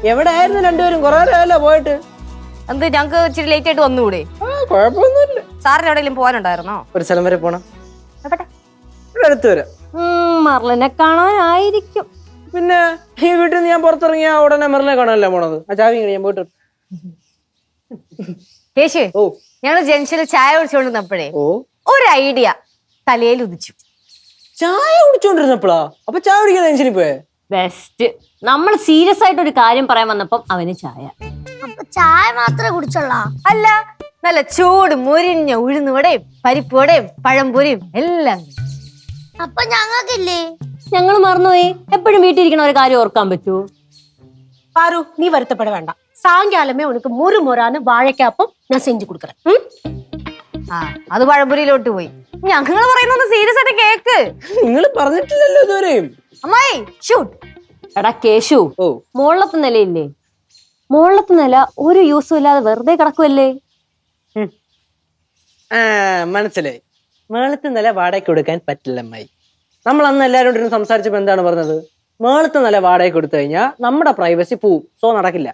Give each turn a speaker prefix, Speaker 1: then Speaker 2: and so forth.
Speaker 1: എവിടെ ആയിരുന്നു രണ്ടുപേരും? കുറെ നേരമല്ലോ പോയിട്ട്.
Speaker 2: എന്ത് ഞങ്ങക്ക് ഇച്ചിരി ലേറ്റ് ആയിട്ട് വന്നുകൂടെ?
Speaker 1: കുഴപ്പമൊന്നുമില്ല.
Speaker 2: സാറിന് എവിടെയെങ്കിലും പോകാനുണ്ടായിരുന്നോ?
Speaker 1: ഒരു സ്ഥലം വരെ പോണം.
Speaker 2: എവിടെ?
Speaker 1: ഇവിടെ അടുത്ത് വരാം.
Speaker 3: മർലിനെ കാണാനായിരിക്കും.
Speaker 1: പിന്നെ ഈ വീട്ടിൽ നിന്ന് ഞാൻ പുറത്തിറങ്ങിയ ഉടനെ മെറിനെ കാണാനല്ലേ പോണത്? ആ ചാവി ഞാൻ പോയിട്ട്.
Speaker 2: കേശു,
Speaker 1: ഓ
Speaker 2: ഞങ്ങള് ജംഗ്ഷനിൽ ചായ കുടിച്ചോണ്ടിരുന്നപ്പോഴേ
Speaker 1: ഓ
Speaker 2: ഒരു ഐഡിയ തലയിൽ ഉദിച്ചു.
Speaker 1: ചായ കുടിച്ചോണ്ടിരുന്നപ്പോഴാ? അപ്പൊ ചായ കുടിക്കാൻ ടെൻഷനിൽ പോയേ?
Speaker 3: ബെസ്റ്റ്. നമ്മൾ സീരിയസ് ആയിട്ട് ഒരു കാര്യം പറയാൻ വന്നപ്പം അവന് ചായ.
Speaker 4: അപ്പൊ ചായ മാത്രമേ കുടിച്ചോളാ?
Speaker 2: അല്ല, നല്ല ചൂട് മുരിഞ്ഞ ഉഴുന്നുവടയും പരിപ്പുവടയും പഴംപൊരിയും എല്ലാം.
Speaker 4: അപ്പൊ ഞങ്ങൾക്കില്ലേ?
Speaker 3: ഞങ്ങൾ മറന്നുപോയി. എപ്പോഴും വീട്ടിലിരിക്കണ ഒരു കാര്യം ഓർക്കാൻ പറ്റൂ?
Speaker 5: பாரு, நீ வருத்தப்பட வேண்டாம். சாயங்காலமே உனக்கு முறுமுறான்னு வாழைக்காப்பம் நான் செஞ்சு கொடுக்குறேன்.
Speaker 2: ആ അത് പഴംപൊരിയിലോട്ട് പോയി. ഞങ്ങൾ പറയുന്ന സീരിയസ് ആയിട്ട് കേക്ക്.
Speaker 1: നിങ്ങൾ പറഞ്ഞിട്ടില്ലല്ലോ ഇതുവരെയും.
Speaker 2: അമ്മായി ഷൂട്ട്.
Speaker 3: എടാ കേശു,
Speaker 1: ഓ
Speaker 3: മുകളിലത്തെ നിലയില്ലേ? മുകളിലത്തെ നില ഒരു യൂസും ഇല്ലാതെ വെറുതെ കിടക്കുമല്ലേ?
Speaker 1: മനസ്സിലായി. മേളത്തെ നില വാടകയ്ക്ക് കൊടുക്കാൻ പറ്റില്ല അമ്മായി. നമ്മൾ അന്ന് എല്ലാവരും സംസാരിച്ചപ്പോ എന്താണ് പറഞ്ഞത്? മേളത്തെ നില വാടകയ്ക്ക് കൊടുത്തു കഴിഞ്ഞാൽ നമ്മുടെ പ്രൈവസി പോവും. സോ നടക്കില്ല.